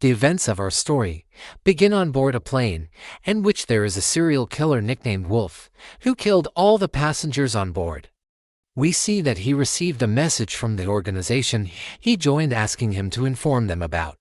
The events of our story begin on board a plane, in which there is a serial killer nicknamed Wolf, who killed all the passengers on board. We see that he received a message from the organization he joined asking him to inform them about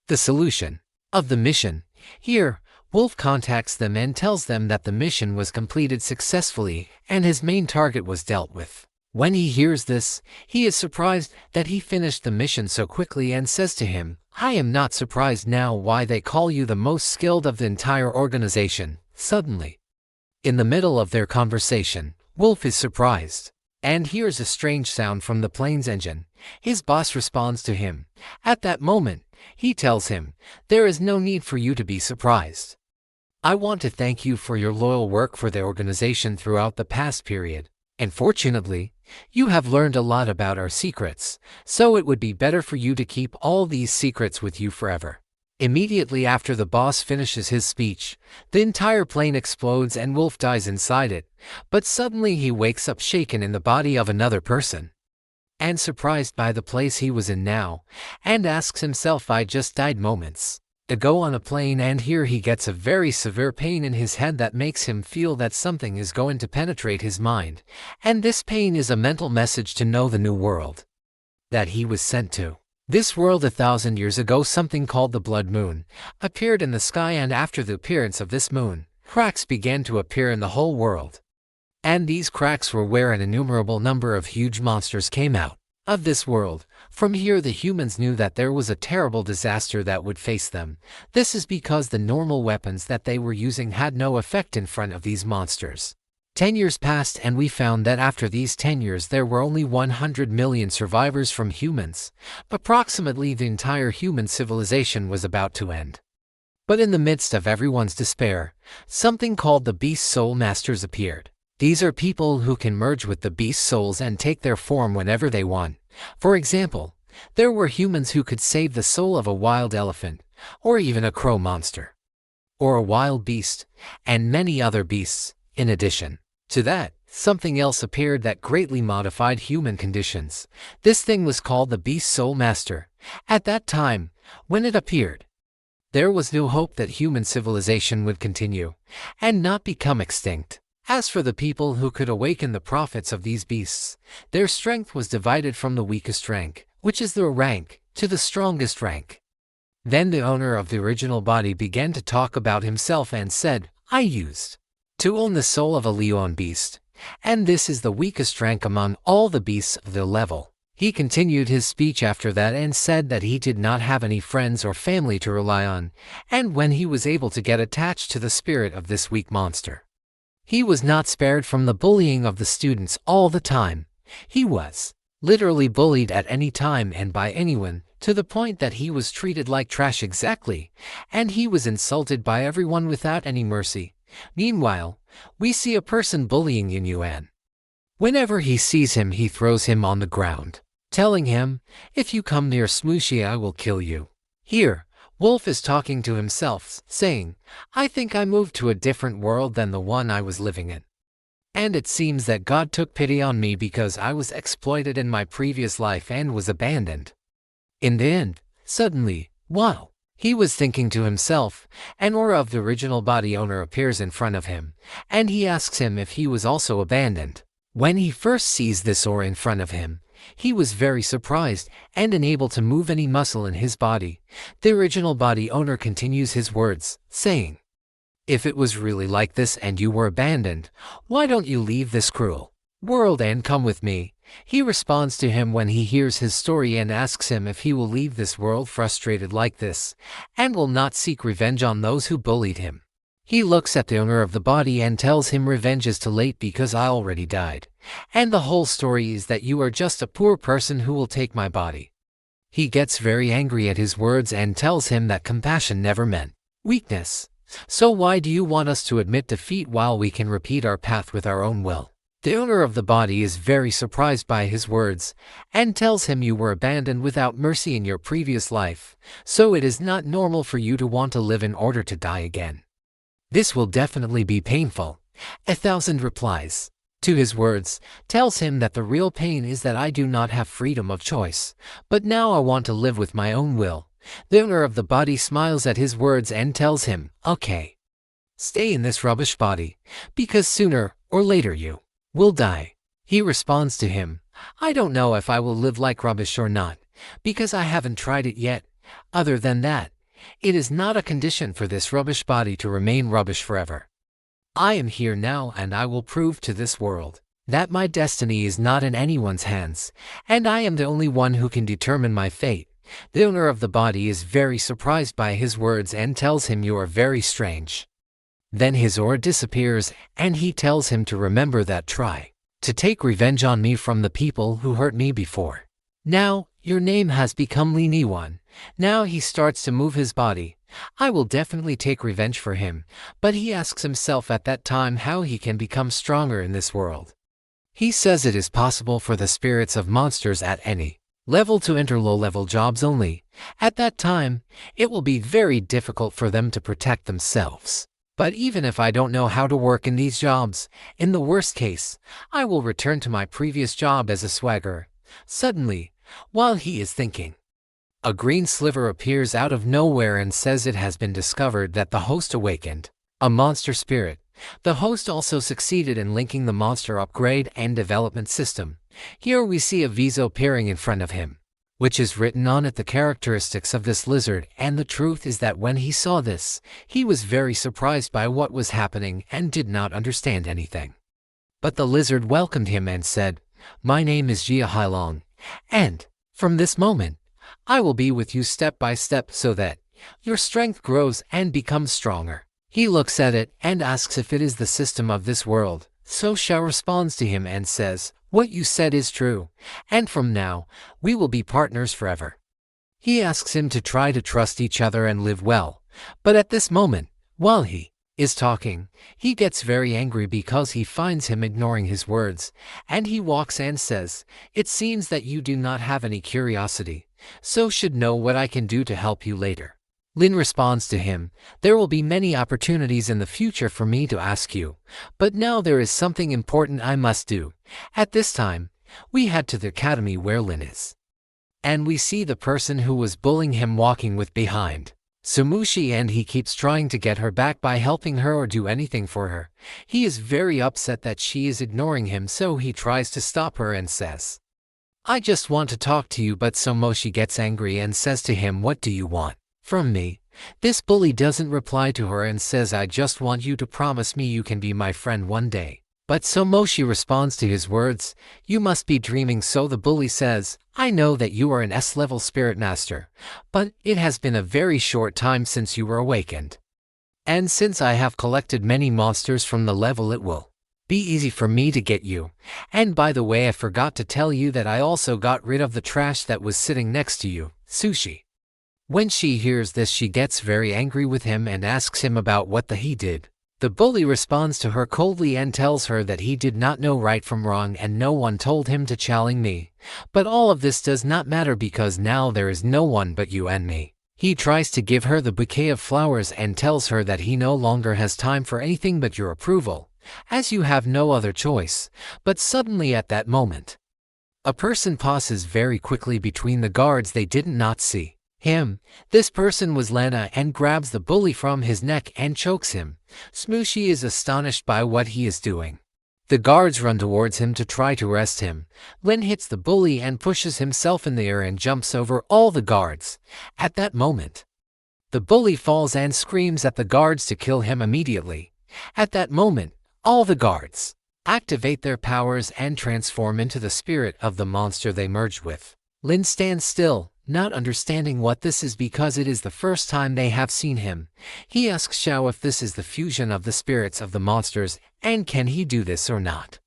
the solution of the mission. Here, Wolf contacts them and tells them that the mission was completed successfully and his main target was dealt with. When he hears this, he is surprised that he finished the mission so quickly and says to him, "I am not surprised now why they call you the most skilled of the entire organization." Suddenly, in the middle of their conversation, Wolf is surprised and hears a strange sound from the plane's engine. His boss responds to him. At that moment, he tells him, "There is no need for you to be surprised. I want to thank you for your loyal work for the organization throughout the past period. And fortunately, you have learned a lot about our secrets, so it would be better for you to keep all these secrets with you forever." Immediately after the boss finishes his speech, the entire plane explodes and Wolf dies inside it, but suddenly he wakes up shaken in the body of another person and surprised by the place he was in now, and asks himself, "I just died moments ago on a plane," and here he gets a very severe pain in his head that makes him feel that something is going to penetrate his mind, and this pain is a mental message to know the new world that he was sent to. This world 1,000 years ago, something called the Blood Moon appeared in the sky, and after the appearance of this moon, cracks began to appear in the whole world. And these cracks were where an innumerable number of huge monsters came out of this world. From here the humans knew that there was a terrible disaster that would face them. This is because the normal weapons that they were using had no effect in front of these monsters. 10 years passed and we found that after these 10 years there were only 100 million survivors from humans. Approximately the entire human civilization was about to end. But in the midst of everyone's despair, something called the Beast Soul Masters appeared. These are people who can merge with the beast souls and take their form whenever they want. For example, there were humans who could save the soul of a wild elephant, or even a crow monster, or a wild beast, and many other beasts. In addition to that, something else appeared that greatly modified human conditions. This thing was called the Beast Soul Master. At that time, when it appeared, there was no hope that human civilization would continue and not become extinct. As for the people who could awaken the prophets of these beasts, their strength was divided from the weakest rank, which is the rank, to the strongest rank. Then the owner of the original body began to talk about himself and said, "I used to own the soul of a leon beast, and this is the weakest rank among all the beasts of the level." He continued his speech after that and said that he did not have any friends or family to rely on, and when he was able to get attached to the spirit of this weak monster, he was not spared from the bullying of the students all the time. He was literally bullied at any time and by anyone, to the point that he was treated like trash exactly, and he was insulted by everyone without any mercy. Meanwhile, we see a person bullying Yin Yuan. Whenever he sees him, he throws him on the ground, telling him, "If you come near Smooshy, I will kill you." Here, Wolf is talking to himself, saying, "I think I moved to a different world than the one I was living in. And it seems that God took pity on me because I was exploited in my previous life and was abandoned." In the end, suddenly, while he was thinking to himself, an aura of the original body owner appears in front of him, and he asks him if he was also abandoned. When he first sees this aura in front of him, he was very surprised and unable to move any muscle in his body. The original body owner continues his words, saying, "If it was really like this and you were abandoned, why don't you leave this cruel world and come with me?" He responds to him when he hears his story and asks him if he will leave this world frustrated like this and will not seek revenge on those who bullied him. He looks at the owner of the body and tells him, "Revenge is too late because I already died. And the whole story is that you are just a poor person who will take my body." He gets very angry at his words and tells him that compassion never meant weakness. "So why do you want us to admit defeat while we can repeat our path with our own will?" The owner of the body is very surprised by his words and tells him, "You were abandoned without mercy in your previous life, so it is not normal for you to want to live in order to die again. This will definitely be painful." 1,000 replies to his words, tells him that the real pain is that I do not have freedom of choice, but now I want to live with my own will. The owner of the body smiles at his words and tells him, "Okay, stay in this rubbish body, because sooner or later you will die." He responds to him, "I don't know if I will live like rubbish or not, because I haven't tried it yet. Other than that, it is not a condition for this rubbish body to remain rubbish forever. I am here now and I will prove to this world that my destiny is not in anyone's hands, and I am the only one who can determine my fate." The owner of the body is very surprised by his words and tells him, "You are very strange." Then his aura disappears and he tells him to remember that try to take revenge on me from the people who hurt me before. Now, your name has become Li Niwan. Now he starts to move his body. I will definitely take revenge for him, but he asks himself at that time how he can become stronger in this world. He says it is possible for the spirits of monsters at any level to enter low-level jobs only. At that time, it will be very difficult for them to protect themselves. But even if I don't know how to work in these jobs, in the worst case, I will return to my previous job as a swagger. Suddenly, while he is thinking, a green sliver appears out of nowhere and says it has been discovered that the host awakened a monster spirit. The host also succeeded in linking the monster upgrade and development system. Here we see a visa appearing in front of him, which is written on it the characteristics of this lizard, and the truth is that when he saw this, he was very surprised by what was happening and did not understand anything. But the lizard welcomed him and said, "My name is Yahello, and from this moment, I will be with you step by step so that your strength grows and becomes stronger." He looks at it and asks if it is the system of this world. So Shao responds to him and says, "What you said is true, and from now, we will be partners forever." He asks him to try to trust each other and live well, but at this moment, while he is talking, he gets very angry because he finds him ignoring his words, and he walks and says, "It seems that you do not have any curiosity, so should know what I can do to help you later." Lin responds to him, "There will be many opportunities in the future for me to ask you, but now there is something important I must do." At this time, we head to the academy where Lin is, and we see the person who was bullying him walking with behind Sumushi, and he keeps trying to get her back by helping her or do anything for her. He is very upset that she is ignoring him, so he tries to stop her and says, "I just want to talk to you," but Sumushi gets angry and says to him, "What do you want from me?" This bully doesn't reply to her and says, "I just want you to promise me you can be my friend one day." But Somoshi responds to his words, "You must be dreaming." So the bully says, "I know that you are an S-level spirit master, but it has been a very short time since you were awakened. And since I have collected many monsters from the level, it will be easy for me to get you. And by the way, I forgot to tell you that I also got rid of the trash that was sitting next to you, Sushi." When she hears this, she gets very angry with him and asks him about what he did. The bully responds to her coldly and tells her that he did not know right from wrong and no one told him to challenge me. But all of this does not matter because now there is no one but you and me. He tries to give her the bouquet of flowers and tells her that he no longer has time for anything but your approval, as you have no other choice. But suddenly at that moment, a person passes very quickly between the guards. They did not see him. This person was Lena and grabs the bully from his neck and chokes him. Smooshy is astonished by what he is doing. The guards run towards him to try to arrest him. Len hits the bully and pushes himself in the air and jumps over all the guards. At that moment, the bully falls and screams at the guards to kill him immediately. At that moment, all the guards activate their powers and transform into the spirit of the monster they merged with. Lin stands still, not understanding what this is because it is the first time they have seen him. He asks Xiao if this is the fusion of the spirits of the monsters and can he do this or not.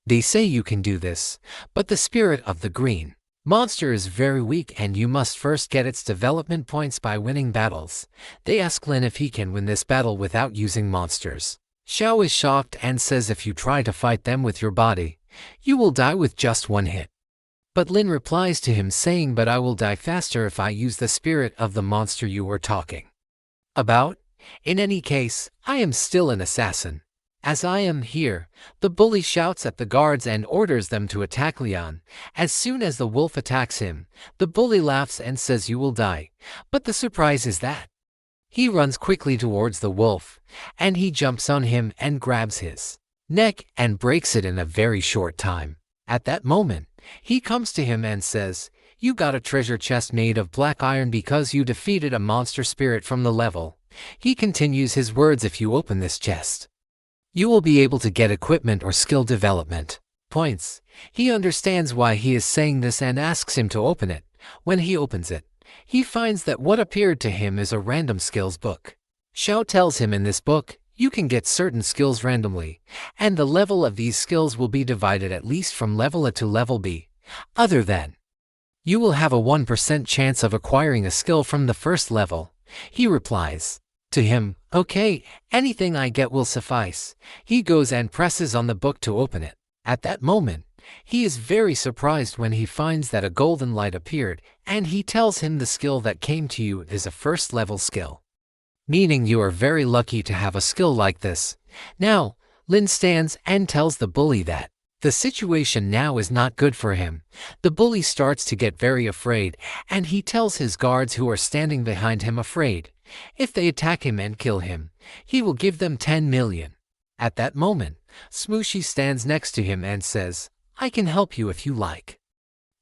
They say you can do this, but the spirit of the green monster is very weak and you must first get its development points by winning battles. They ask Lin if he can win this battle without using monsters. Xiao is shocked and says if you try to fight them with your body, you will die with just one hit. But Lin replies to him saying, "But I will die faster if I use the spirit of the monster you were talking about. In any case, I am still an assassin. As I am here, the bully shouts at the guards and orders them to attack Leon. As soon as the wolf attacks him, the bully laughs and says you will die. But the surprise is that he runs quickly towards the wolf, and he jumps on him and grabs his neck and breaks it in a very short time. At that moment, he comes to him and says, "You got a treasure chest made of black iron because you defeated a monster spirit from the level." He continues his words, "If you open this chest, you will be able to get equipment or skill development points." He understands why he is saying this and asks him to open it. When he opens it, he finds that what appeared to him is a random skills book. Xiao tells him in this book, you can get certain skills randomly, and the level of these skills will be divided at least from level A to level B. Other than, you will have a 1% chance of acquiring a skill from the first level. He replies to him, "Okay, anything I get will suffice." He goes and presses on the book to open it. At that moment, he is very surprised when he finds that a golden light appeared, and he tells him the skill that came to you is a first level skill, meaning you are very lucky to have a skill like this. Now, Lin stands and tells the bully that the situation now is not good for him. The bully starts to get very afraid, and he tells his guards who are standing behind him afraid, if they attack him and kill him, he will give them 10 million. At that moment, Smooshy stands next to him and says, "I can help you if you like."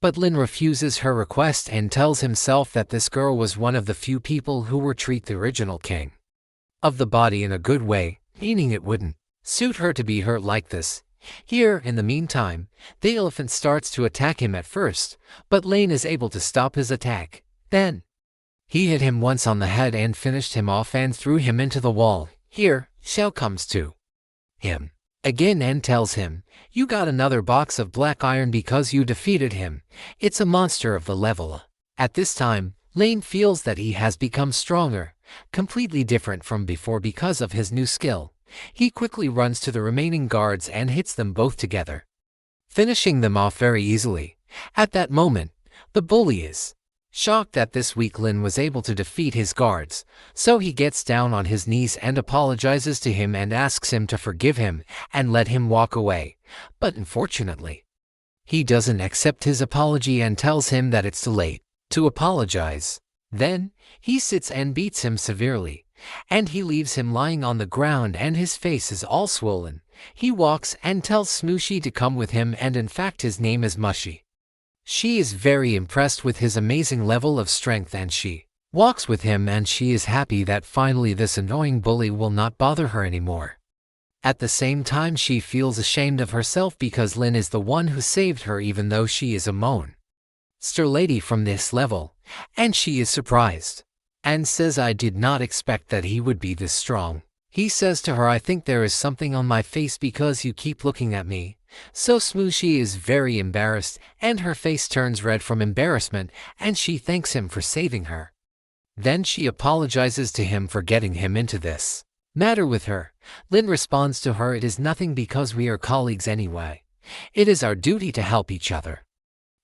But Lin refuses her request and tells himself that this girl was one of the few people who would treat the original king of the body in a good way, meaning it wouldn't suit her to be hurt like this. Here, in the meantime, the elephant starts to attack him at first, but Lane is able to stop his attack. Then, he hit him once on the head and finished him off and threw him into the wall. Here, Xiao comes to him again and tells him, "You got another box of black iron because you defeated him. It's a monster of the level." At this time, Lane feels that he has become stronger, completely different from before because of his new skill. He quickly runs to the remaining guards and hits them both together, finishing them off very easily. At that moment, the bully is shocked that this weak Lin was able to defeat his guards, so he gets down on his knees and apologizes to him and asks him to forgive him and let him walk away. But unfortunately, he doesn't accept his apology and tells him that it's too late to apologize. Then, he sits and beats him severely, and he leaves him lying on the ground and his face is all swollen. He walks and tells Smooshy to come with him, and in fact his name is Mushy. She is very impressed with his amazing level of strength and she walks with him, and she is happy that finally this annoying bully will not bother her anymore. At the same time, she feels ashamed of herself because Lin is the one who saved her even though she is a monster lady from this level, and she is surprised and says, "I did not expect that he would be this strong." He says to her, "I think there is something on my face because you keep looking at me." So Smooshy is very embarrassed and her face turns red from embarrassment, and she thanks him for saving her. Then she apologizes to him for getting him into this matter with her. Lin responds to her, "It is nothing because we are colleagues anyway. It is our duty to help each other."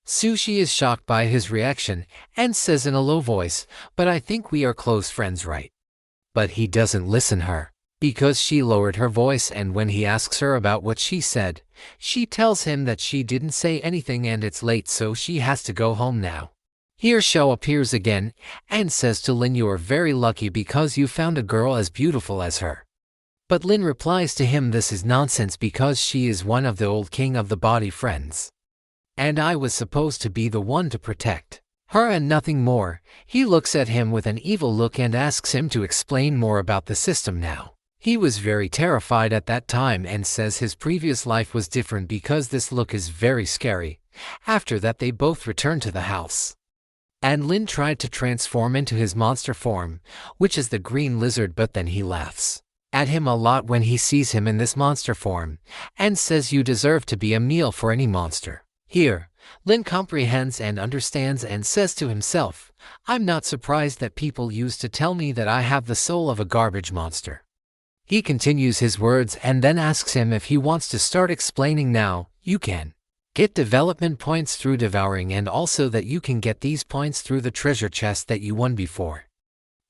Sushi is shocked by his reaction and says in a low voice, "But I think we are close friends, right?" But he doesn't listen her, because she lowered her voice, and when he asks her about what she said, she tells him that she didn't say anything and it's late so she has to go home now. Here Xiao appears again and says to Lin, "You are very lucky because you found a girl as beautiful as her." But Lin replies to him, "This is nonsense because she is one of the old king of the body friends, and I was supposed to be the one to protect her and nothing more." He looks at him with an evil look and asks him to explain more about the system now. He was very terrified at that time and says his previous life was different because this look is very scary. After that they both return to the house, and Lin tried to transform into his monster form, which is the green lizard, but then he laughs at him a lot when he sees him in this monster form and says, "You deserve to be a meal for any monster." Here, Lin comprehends and understands and says to himself, "I'm not surprised that people used to tell me that I have the soul of a garbage monster." He continues his words and then asks him if he wants to start explaining now. "You can get development points through devouring, and also that you can get these points through the treasure chest that you won before."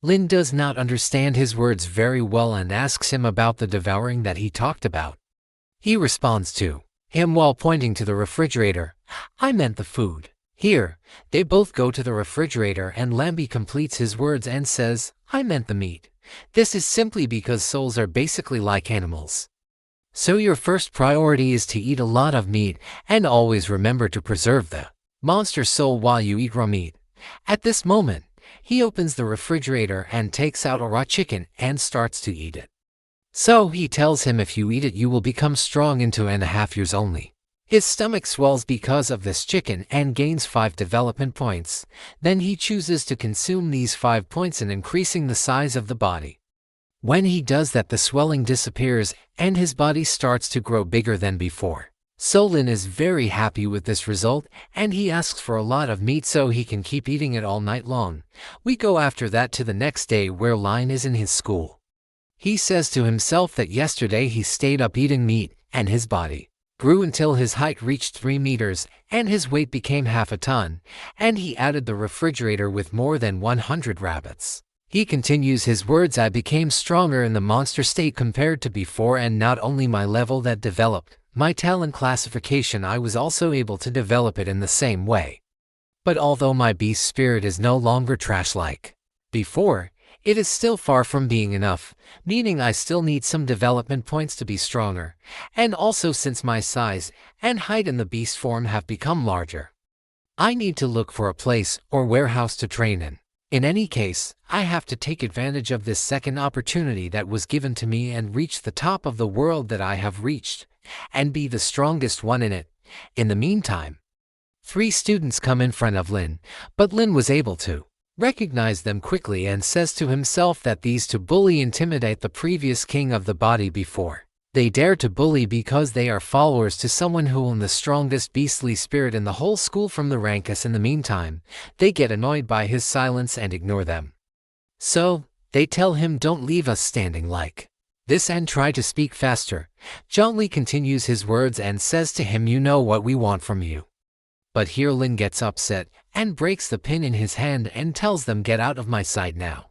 Lin does not understand his words very well and asks him about the devouring that he talked about. He responds to him while pointing to the refrigerator, "I meant the food." Here, they both go to the refrigerator and Lambi completes his words and says, "I meant the meat." This is simply because souls are basically like animals. So your first priority is to eat a lot of meat and always remember to preserve the monster soul while you eat raw meat. At this moment, he opens the refrigerator and takes out a raw chicken and starts to eat it. So he tells him if you eat it you will become strong in 2.5 years only. His stomach swells because of this chicken and gains 5 development points. Then he chooses to consume these 5 points in increasing the size of the body. When he does that, the swelling disappears and his body starts to grow bigger than before. So Lin is very happy with this result and he asks for a lot of meat so he can keep eating it all night long. We go after that to the next day where Lin is in his school. He says to himself that yesterday he stayed up eating meat and his body grew until his height reached 3 meters and his weight became half a ton, and he added the refrigerator with more than 100 rabbits. He continues his words, "I became stronger in the monster state compared to before, and not only my level that developed, my talent classification I was also able to develop it in the same way. But although my beast spirit is no longer trash like before, it is still far from being enough, meaning I still need some development points to be stronger, and also since my size and height in the beast form have become larger, I need to look for a place or warehouse to train in. In any case, I have to take advantage of this second opportunity that was given to me and reach the top of the world that I have reached, and be the strongest one in it." In the meantime, 3 students come in front of Lin, but Lin was able to recognize them quickly and says to himself that these 2 bully intimidate the previous king of the body before. They dare to bully because they are followers to someone who owned the strongest beastly spirit in the whole school from the Rankus. In the meantime, they get annoyed by his silence and ignore them. So, they tell him, "Don't leave us standing like this and try to speak faster." John Lee continues his words and says to him, "You know what we want from you." But here Lin gets upset and breaks the pin in his hand and tells them, "Get out of my sight now."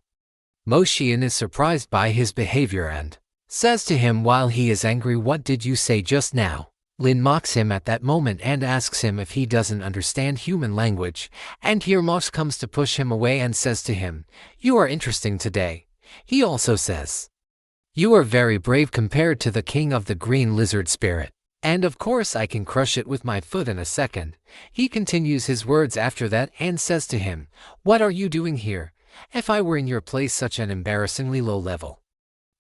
Mo Xian is surprised by his behavior and says to him while he is angry, "What did you say just now?" Lin mocks him at that moment and asks him if he doesn't understand human language, and here Mox comes to push him away and says to him, "You are interesting today." He also says, "You are very brave compared to the king of the green lizard spirit. And of course I can crush it with my foot in a second." He continues his words after that and says to him, "What are you doing here? If I were in your place, such an embarrassingly low level,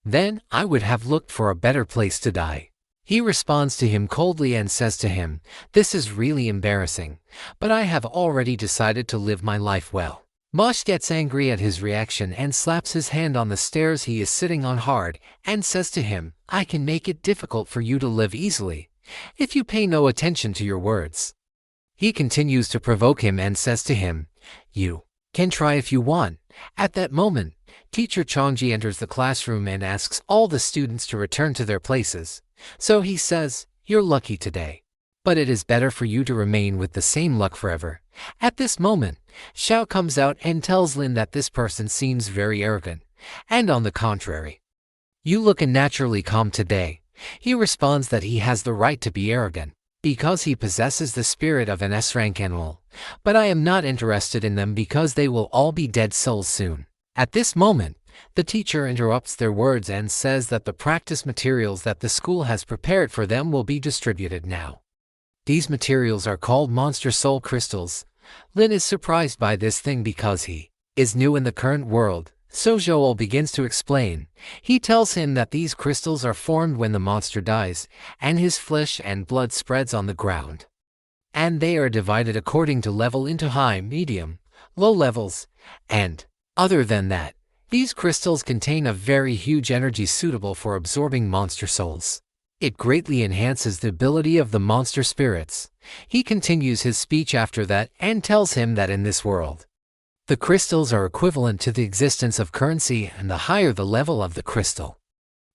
then I would have looked for a better place to die." He responds to him coldly and says to him, "This is really embarrassing, but I have already decided to live my life well." Mosh gets angry at his reaction and slaps his hand on the stairs he is sitting on hard and says to him, "I can make it difficult for you to live easily if you pay no attention to your words." He continues to provoke him and says to him, "You can try if you want." At that moment, Teacher Chongji enters the classroom and asks all the students to return to their places. So he says, "You're lucky today, but it is better for you to remain with the same luck forever." At this moment, Xiao comes out and tells Lin that this person seems very arrogant, and on the contrary, "You look unnaturally calm today." He responds that he has the right to be arrogant because he possesses the spirit of an S-rank animal, but I am not interested in them because they will all be dead souls soon. At this moment, the teacher interrupts their words and says that the practice materials that the school has prepared for them will be distributed now. These materials are called monster soul crystals. Lin is surprised by this thing because he is new in the current world, so Joel begins to explain. He tells him that these crystals are formed when the monster dies, and his flesh and blood spreads on the ground. And they are divided according to level into high, medium, low levels, and other than that, these crystals contain a very huge energy suitable for absorbing monster souls. It greatly enhances the ability of the monster spirits. He continues his speech after that and tells him that in this world, the crystals are equivalent to the existence of currency, and the higher the level of the crystal,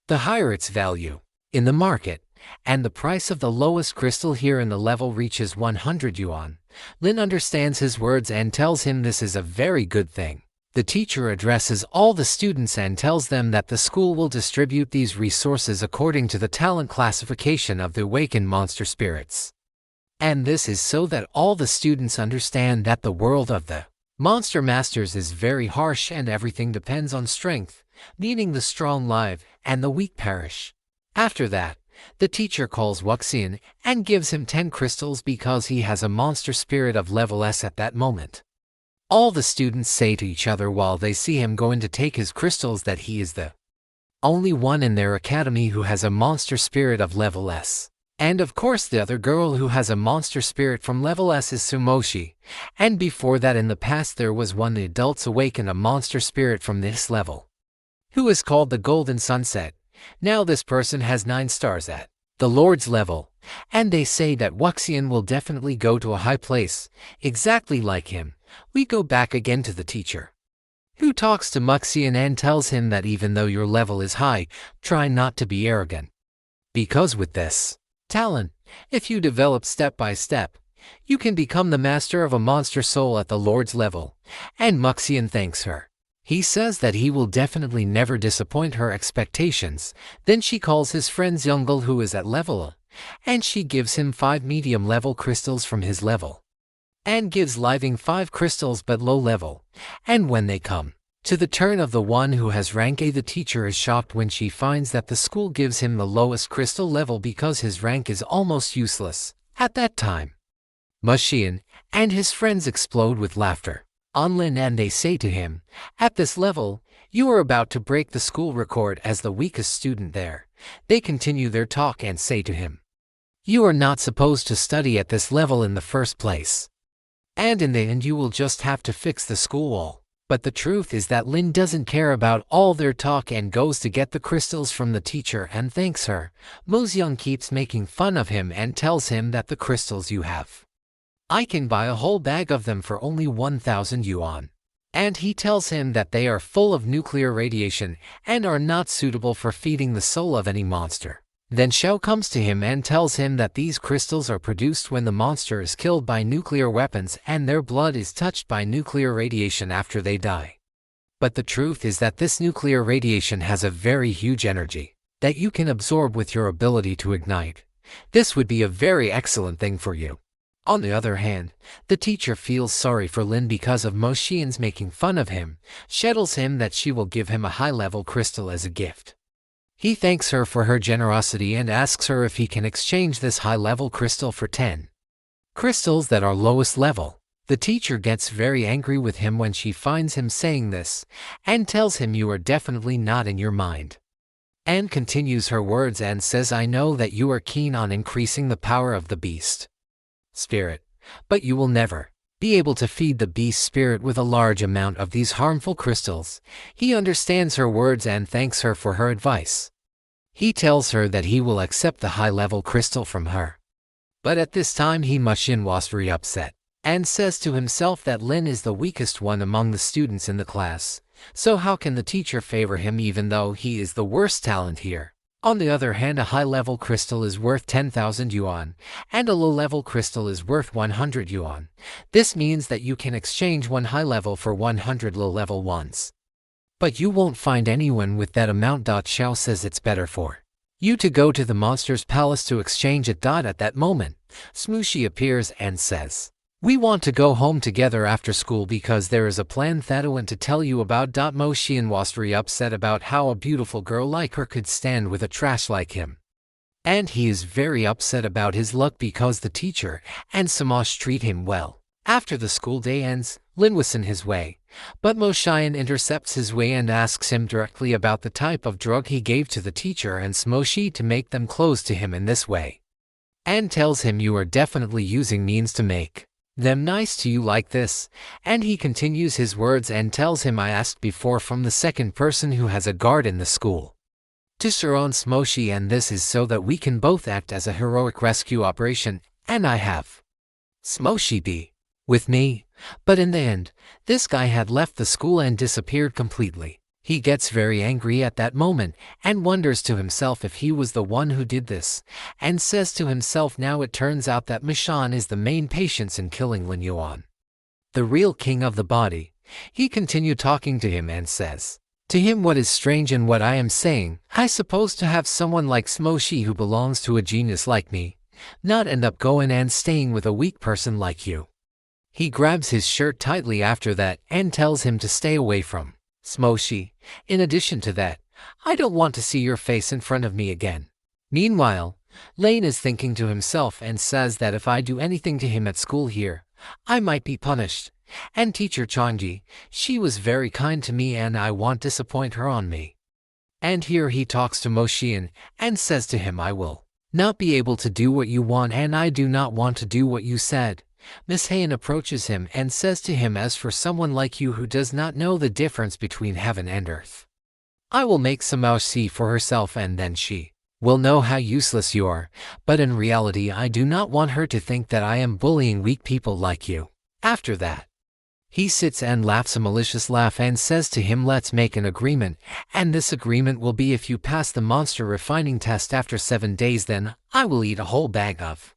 the higher its value in the market, and the price of the lowest crystal here in the level reaches 100 yuan. Lin understands his words and tells him this is a very good thing. The teacher addresses all the students and tells them that the school will distribute these resources according to the talent classification of the awakened monster spirits. And this is so that all the students understand that the world of the monster masters is very harsh and everything depends on strength, meaning the strong live and the weak perish. After that, the teacher calls Wuxian and gives him 10 crystals because he has a monster spirit of level S at that moment. All the students say to each other while they see him going to take his crystals that he is the only one in their academy who has a monster spirit of level S. And of course the other girl who has a monster spirit from level S is Sumoshi, and before that in the past there was one the adults awaken a monster spirit from this level, who is called the Golden Sunset. Now this person has 9 stars at the Lord's level, and they say that Wuxian will definitely go to a high place, exactly like him. We go back again to the teacher, who talks to Wuxian and tells him that even though your level is high, try not to be arrogant. Because with this talent, if you develop step by step, you can become the master of a monster soul at the Lord's level, and Wuxian thanks her. He says that he will definitely never disappoint her expectations. Then she calls his friend Zhongul who is at level A, and she gives him 5 medium level crystals from his level, and gives Living 5 crystals but low level. And when they come to the turn of the one who has rank A, the teacher is shocked when she finds that the school gives him the lowest crystal level because his rank is almost useless. At that time, Wuxian and his friends explode with laughter on Lin and they say to him, at this level, you are about to break the school record as the weakest student there. They continue their talk and say to him, you are not supposed to study at this level in the first place, and in the end you will just have to fix the school wall. But the truth is that Lin doesn't care about all their talk and goes to get the crystals from the teacher and thanks her. Mo Xiang keeps making fun of him and tells him that the crystals you have, I can buy a whole bag of them for only 1,000 yuan. And he tells him that they are full of nuclear radiation and are not suitable for feeding the soul of any monster. Then Xiao comes to him and tells him that these crystals are produced when the monster is killed by nuclear weapons and their blood is touched by nuclear radiation after they die. But the truth is that this nuclear radiation has a very huge energy that you can absorb with your ability to ignite. This would be a very excellent thing for you. On the other hand, the teacher feels sorry for Lin because of Mo Xian's making fun of him, tells him that she will give him a high-level crystal as a gift. He thanks her for her generosity and asks her if he can exchange this high-level crystal for 10 crystals that are lowest level. The teacher gets very angry with him when she finds him saying this, and tells him you are definitely not in your mind. And continues her words and says I know that you are keen on increasing the power of the beast spirit, but you will never be able to feed the beast spirit with a large amount of these harmful crystals. He understands her words and thanks her for her advice. He tells her that he will accept the high-level crystal from her. But at this time Wuxian was very upset, and says to himself that Lin is the weakest one among the students in the class, so how can the teacher favor him even though he is the worst talent here? On the other hand, a high-level crystal is worth 10,000 yuan, and a low-level crystal is worth 100 yuan. This means that you can exchange one high-level for 100 low-level ones. But you won't find anyone with that amount. Xiao says it's better for you to go to the monster's palace to exchange it. At that moment, Smooshy appears and says, we want to go home together after school because there is a plan that I want to tell you about. Mo Xian was very upset about how a beautiful girl like her could stand with a trash like him. And he is very upset about his luck because the teacher and Smosh treat him well. After the school day ends, Lin was in his way, but Mo Xian intercepts his way and asks him directly about the type of drug he gave to the teacher and Smoshi to make them close to him in this way, and tells him you are definitely using means to make them nice to you like this. And he continues his words and tells him I asked before from the second person who has a guard in the school to surround Smoshi, and this is so that we can both act as a heroic rescue operation, and I have Smoshi be with me. But in the end, this guy had left the school and disappeared completely. He gets very angry at that moment and wonders to himself if he was the one who did this, and says to himself now it turns out that Mishan is the main patience in killing Lin Yuan, the real king of the body. he continued talking to him and says to him, "What is strange in what I am saying, I suppose to have someone like Smoshi who belongs to a genius like me, not end up going and staying with a weak person like you." He grabs his shirt tightly after that and tells him to stay away from Smoshi. In addition to that, I don't want to see your face in front of me again. Meanwhile, Lane is thinking to himself and says that if I do anything to him at school here, I might be punished. And teacher Changji, she was very kind to me and I won't disappoint her on me. And here he talks to Moshian and says to him, "I will not be able to do what you want and I do not want to do what you said." Miss Heian approaches him and says to him, "As for someone like you who does not know the difference between heaven and earth, I will make Samao see for herself and then she will know how useless you are, but in reality I do not want her to think that I am bullying weak people like you." After that, he sits and laughs a malicious laugh and says to him, "Let's make an agreement, and this agreement will be if you pass the monster refining test after 7 days, then I will eat a whole bag of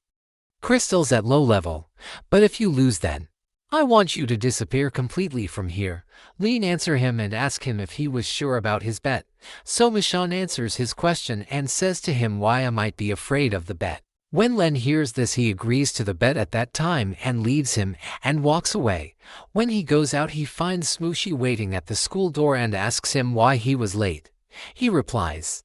crystals at low level, but if you lose then, I want you to disappear completely from here." Lin answers him and asks him if he was sure about his bet. So Mishan answers his question and says to him why I might be afraid of the bet. When Len hears this, he agrees to the bet at that time and leaves him and walks away. When he goes out, he finds Smooshi waiting at the school door and asks him why he was late. He replies,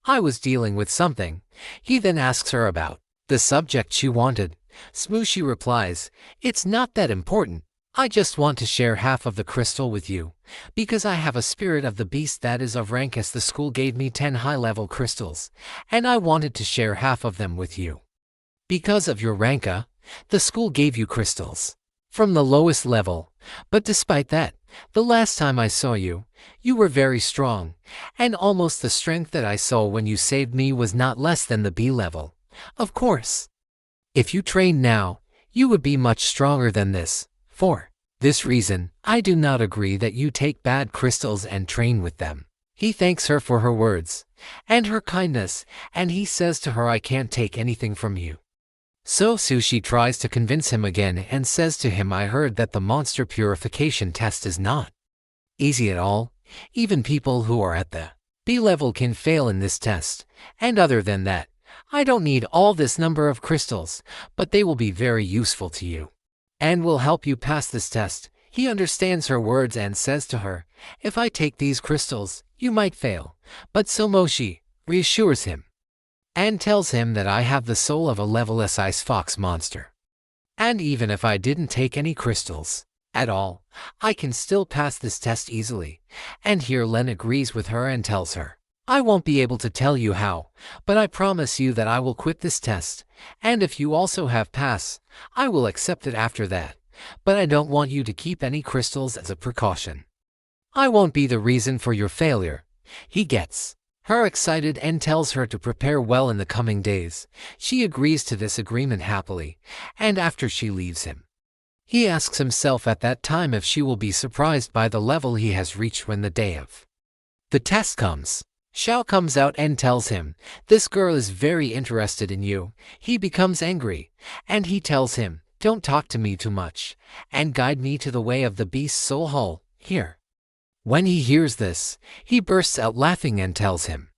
"I was dealing with something." He then asks her about the subject she wanted. Smooshi replies, "It's not that important. I just want to share half of the crystal with you, because I have a spirit of the beast that is of rank as the school gave me 10 high-level crystals, and I wanted to share half of them with you. Because of your ranka, the school gave you crystals from the lowest level, but despite that, the last time I saw you, you were very strong, and almost the strength that I saw when you saved me was not less than the B level. Of course, if you train now, you would be much stronger than this. For this reason, I do not agree that you take bad crystals and train with them." He thanks her for her words and her kindness, and he says to her, "I can't take anything from you." So Sushi tries to convince him again and says to him, "I heard that the monster purification test is not easy at all. Even people who are at the B level can fail in this test, and other than that, I don't need all this number of crystals, but they will be very useful to you and will help you pass this test." He understands her words and says to her, "If I take these crystals, you might fail." But Somoshi reassures him and tells him that I have the soul of a level S ice fox monster. And even if I didn't take any crystals at all, I can still pass this test easily. And here Len agrees with her and tells her, "I won't be able to tell you how, but I promise you that I will quit this test, and if you also have pass, I will accept it after that, but I don't want you to keep any crystals as a precaution. I won't be the reason for your failure." He gets her excited and tells her to prepare well in the coming days. She agrees to this agreement happily, and after she leaves him, he asks himself at that time if she will be surprised by the level he has reached when the day of the test comes. Xiao comes out and tells him, "This girl is very interested in you." He becomes angry, and he tells him, "Don't talk to me too much, and guide me to the way of the beast's soul hole here." When he hears this, he bursts out laughing and tells him,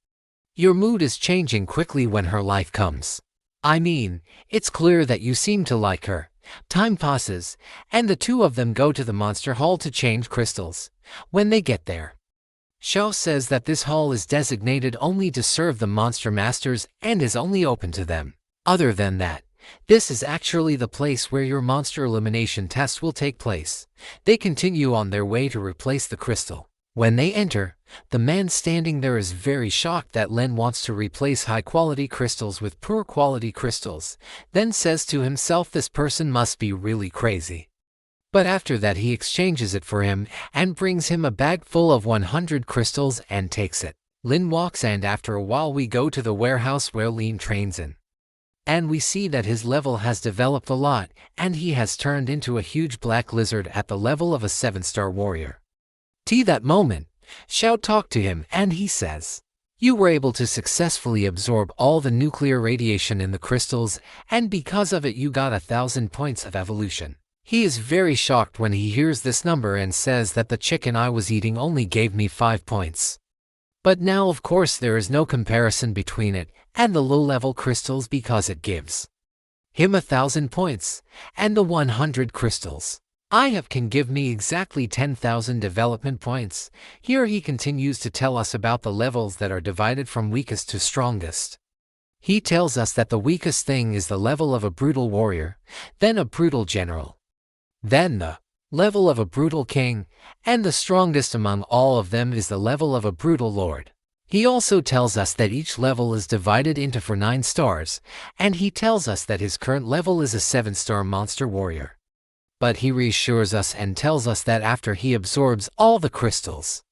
"Your mood is changing quickly when her life comes. I mean, it's clear that you seem to like her." Time passes, and the two of them go to the monster hall to change crystals. When they get there, Xiao says that this hall is designated only to serve the monster masters and is only open to them. Other than that, this is actually the place where your monster elimination test will take place. They continue on their way to replace the crystal. When they enter, the man standing there is very shocked that Len wants to replace high-quality crystals with poor-quality crystals, then says to himself this person must be really crazy. But after that he exchanges it for him and brings him a bag full of 100 crystals and takes it. Lin walks and after a while we go to the warehouse where Lin trains in. And we see that his level has developed a lot and he has turned into a huge black lizard at the level of a 7-star warrior. To that moment, Xiao talked to him and he says, "You were able to successfully absorb all the nuclear radiation in the crystals and because of it you got 1,000 points of evolution." He is very shocked when he hears this number and says that the chicken I was eating only gave me 5 points. But now of course there is no comparison between it and the low-level crystals because it gives him 1,000 points, and the 100 crystals I have can give me exactly 10,000 development points. Here he continues to tell us about the levels that are divided from weakest to strongest. He tells us that the weakest thing is the level of a brutal warrior, then a brutal general, then the level of a brutal king, and the strongest among all of them is the level of a brutal lord. He also tells us that each level is divided into for 9 stars, and he tells us that his current level is a 7-star monster warrior. But he reassures us and tells us that after he absorbs all the crystals,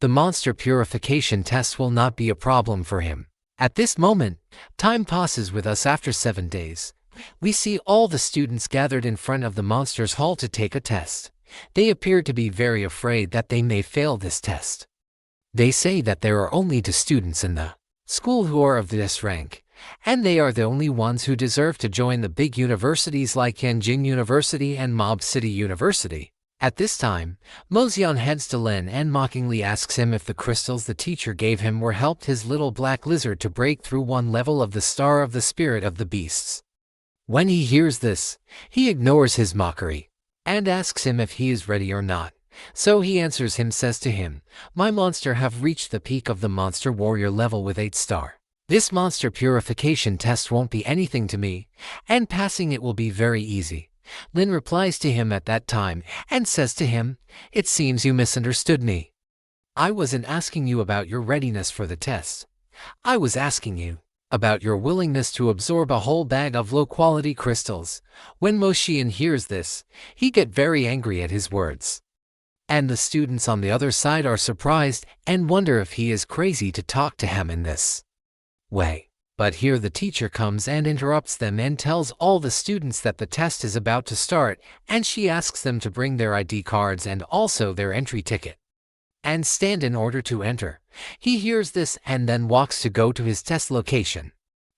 the monster purification test will not be a problem for him. At this moment, time passes with us after 7 days. We see all the students gathered in front of the monsters hall to take a test. They appear to be very afraid that they may fail this test. They say that there are only 2 students in the school who are of this rank, and they are the only ones who deserve to join the big universities like Yanjing University and Mob City University. At this time, Mozion heads to Lin and mockingly asks him if the crystals the teacher gave him were helped his little black lizard to break through one level of the star of the spirit of the beasts. When he hears this, he ignores his mockery and asks him if he is ready or not. So he answers him, says to him, "My monster have reached the peak of the monster warrior level with 8 star. This monster purification test won't be anything to me, and passing it will be very easy." Lin replies to him at that time and says to him, "It seems you misunderstood me. I wasn't asking you about your readiness for the test. I was asking you about your willingness to absorb a whole bag of low-quality crystals." When Moshian hears this, he gets very angry at his words. And the students on the other side are surprised and wonder if he is crazy to talk to him in this way. But here the teacher comes and interrupts them and tells all the students that the test is about to start, and she asks them to bring their ID cards and also their entry ticket and stand in order to enter. He hears this and then walks to go to his test location.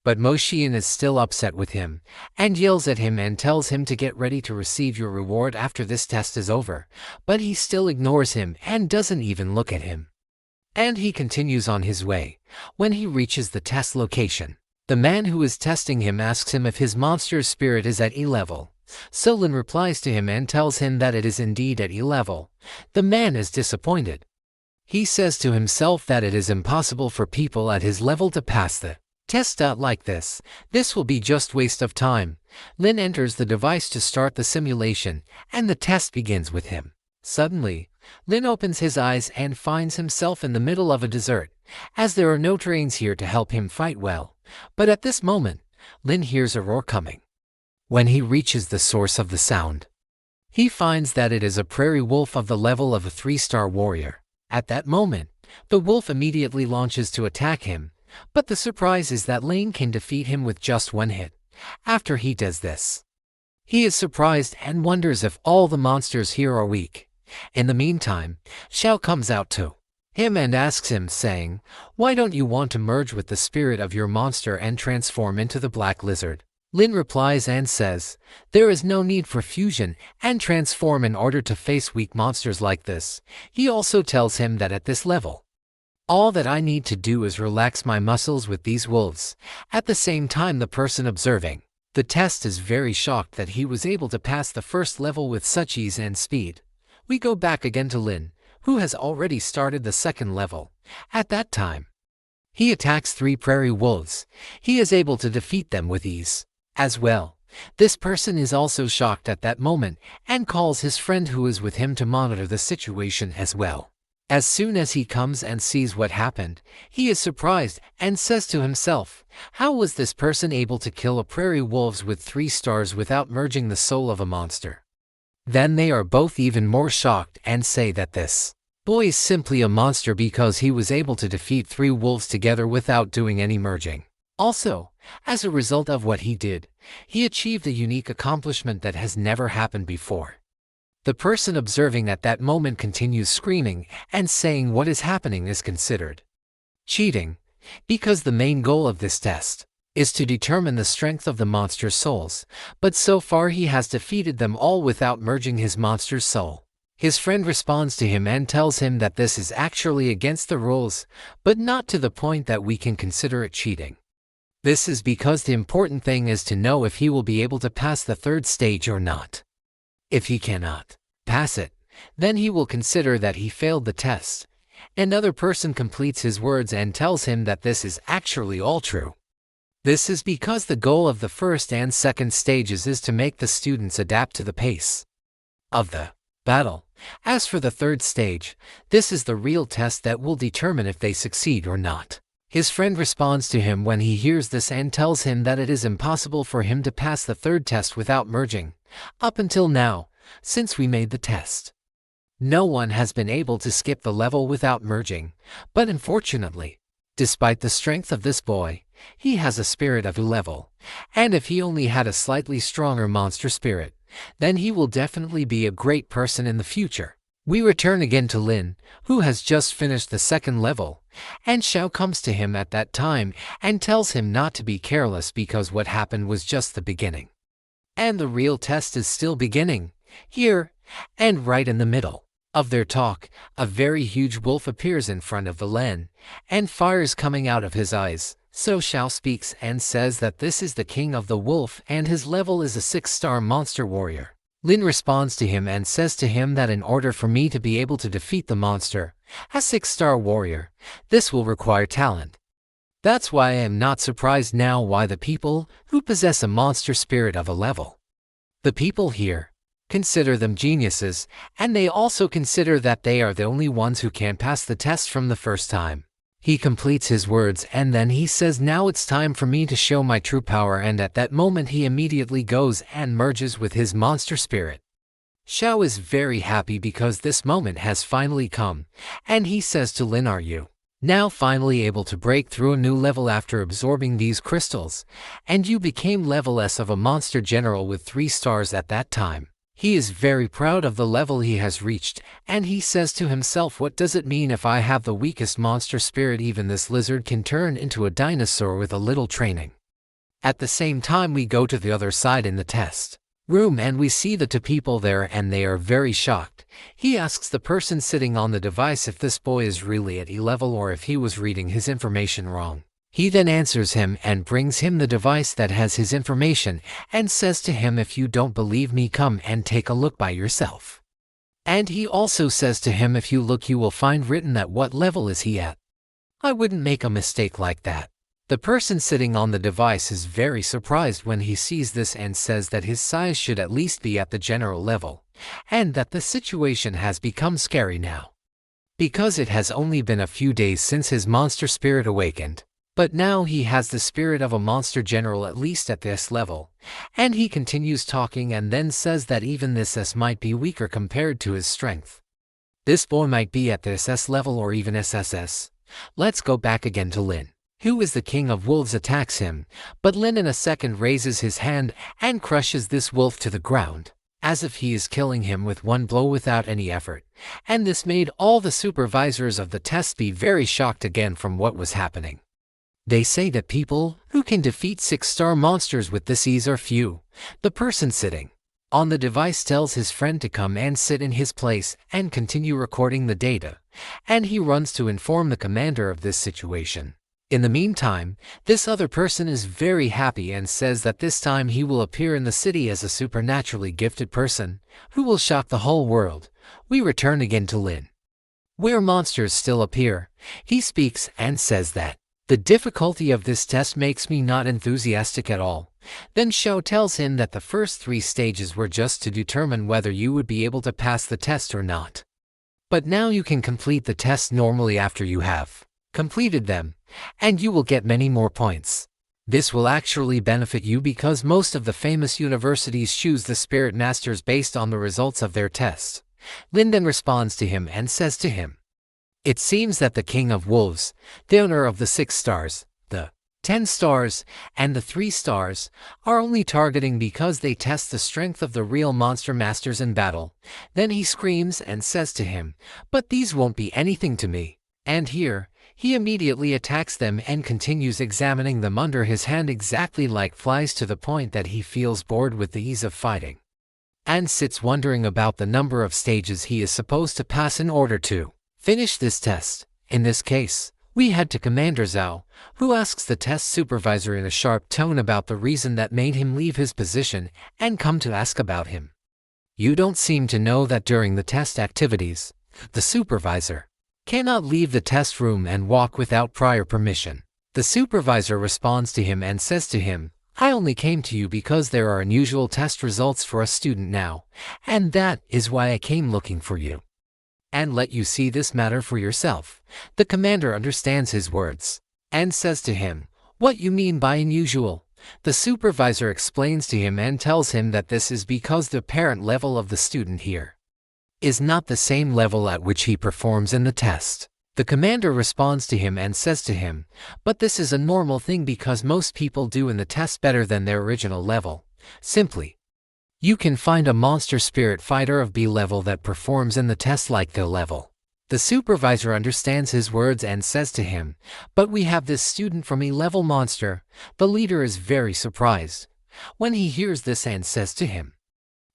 But Moshian is still upset with him and yells at him and tells him to get ready to receive your reward after this test is over, but he still ignores him and doesn't even look at him. And he continues on his way. When he reaches the test location, the man who is testing him asks him if his monster's spirit is at E level. So Lin replies to him and tells him that it is indeed at E level. The man is disappointed. He says to himself that it is impossible for people at his level to pass the test out like this. This will be just waste of time. Lin enters the device to start the simulation, and the test begins with him. Suddenly, Lin opens his eyes and finds himself in the middle of a desert, as there are no trains here to help him fight well. But at this moment, Lin hears a roar coming. When he reaches the source of the sound, he finds that it is a prairie wolf of the level of a 3-star warrior. At that moment, the wolf immediately launches to attack him, but the surprise is that Lin can defeat him with just 1 hit. After he does this, he is surprised and wonders if all the monsters here are weak. In the meantime, Xiao comes out to him and asks him, saying, "Why don't you want to merge with the spirit of your monster and transform into the black lizard?" Lin replies and says, "There is no need for fusion and transform in order to face weak monsters like this." He also tells him that at this level, all that I need to do is relax my muscles with these wolves. At the same time, the person observing the test is very shocked that he was able to pass the first level with such ease and speed. We go back again to Lin, who has already started the second level. At that time, he attacks 3 prairie wolves. He is able to defeat them with ease as well. This person is also shocked at that moment and calls his friend who is with him to monitor the situation as well. As soon as he comes and sees what happened, he is surprised and says to himself, "How was this person able to kill a prairie wolves with 3 stars without merging the soul of a monster?" Then they are both even more shocked and say that this boy is simply a monster because he was able to defeat 3 wolves together without doing any merging. Also, as a result of what he did, he achieved a unique accomplishment that has never happened before. The person observing at that moment continues screaming and saying what is happening is considered cheating, because the main goal of this test is to determine the strength of the monster's souls, but so far he has defeated them all without merging his monster's soul. His friend responds to him and tells him that this is actually against the rules, but not to the point that we can consider it cheating. This is because the important thing is to know if he will be able to pass the third stage or not. If he cannot pass it, then he will consider that he failed the test. Another person completes his words and tells him that this is actually all true. This is because the goal of the first and second stages is to make the students adapt to the pace of the battle. As for the third stage, this is the real test that will determine if they succeed or not. His friend responds to him when he hears this and tells him that it is impossible for him to pass the third test without merging. Up until now, since we made the test, no one has been able to skip the level without merging, but unfortunately, despite the strength of this boy, he has a spirit of a level, and if he only had a slightly stronger monster spirit, then he will definitely be a great person in the future. We return again to Lin, who has just finished the second level, and Xiao comes to him at that time and tells him not to be careless because what happened was just the beginning. And the real test is still beginning, here, and right in the middle of their talk, a very huge wolf appears in front of the Lin, and fire is coming out of his eyes. So Xiao speaks and says that this is the king of the wolf and his level is a 6-star monster warrior. Lin responds to him and says to him that in order for me to be able to defeat the monster, a 6-star warrior, this will require talent. That's why I am not surprised now why the people who possess a monster spirit of a level. The people here consider them geniuses, and they also consider that they are the only ones who can pass the test from the first time. He completes his words and then he says, now it's time for me to show my true power, and at that moment he immediately goes and merges with his monster spirit. Xiao is very happy because this moment has finally come, and he says to Lin, are you now finally able to break through a new level after absorbing these crystals? And you became level S of a monster general with 3 stars at that time. He is very proud of the level he has reached, and he says to himself, what does it mean if I have the weakest monster spirit? Even this lizard can turn into a dinosaur with a little training. At the same time we go to the other side in the test room and we see the 2 people there and they are very shocked. He asks the person sitting on the device if this boy is really at E level or if he was reading his information wrong. He then answers him and brings him the device that has his information and says to him, if you don't believe me, come and take a look by yourself. And he also says to him, if you look you will find written that what level is he at. I wouldn't make a mistake like that. The person sitting on the device is very surprised when he sees this and says that his size should at least be at the general level, and that the situation has become scary now. Because it has only been a few days since his monster spirit awakened. But now he has the spirit of a monster general at least at this level, and he continues talking and then says that even this S might be weaker compared to his strength. This boy might be at this S level or even SSS. Let's go back again to Lin, who is the king of wolves, attacks him, but Lin in a second raises his hand and crushes this wolf to the ground, as if he is killing him with one blow without any effort, and this made all the supervisors of the test be very shocked again from what was happening. They say that people who can defeat 6-star monsters with this ease are few. The person sitting on the device tells his friend to come and sit in his place and continue recording the data, and he runs to inform the commander of this situation. In the meantime, this other person is very happy and says that this time he will appear in the city as a supernaturally gifted person who will shock the whole world. We return again to Lin, where monsters still appear. He speaks and says that the difficulty of this test makes me not enthusiastic at all. Then Xiao tells him that the first 3 stages were just to determine whether you would be able to pass the test or not. But now you can complete the test normally after you have completed them, and you will get many more points. This will actually benefit you because most of the famous universities choose the spirit masters based on the results of their tests. Lin then responds to him and says to him, it seems that the king of wolves, the owner of the 6 stars, the 10 stars, and the 3 stars, are only targeting because they test the strength of the real monster masters in battle. Then he screams and says to him, but these won't be anything to me. And here, he immediately attacks them and continues examining them under his hand exactly like flies to the point that he feels bored with the ease of fighting. And sits wondering about the number of stages he is supposed to pass in order to finish this test. In this case, we head to Commander Zhao, who asks the test supervisor in a sharp tone about the reason that made him leave his position and come to ask about him. You don't seem to know that during the test activities, the supervisor cannot leave the test room and walk without prior permission. The supervisor responds to him and says to him, I only came to you because there are unusual test results for a student now, and that is why I came looking for you. And let you see this matter for yourself. The commander understands his words and says to him, What you mean by unusual? The supervisor explains to him and tells him that this is because the apparent level of the student here is not the same level at which he performs in the test. The commander responds to him and says to him, But this is a normal thing because most people do in the test better than their original level. Simply, you can find a monster spirit fighter of B level that performs in the test like their level. The supervisor understands his words and says to him, But we have this student from E-level monster. The leader is very surprised when he hears this and says to him,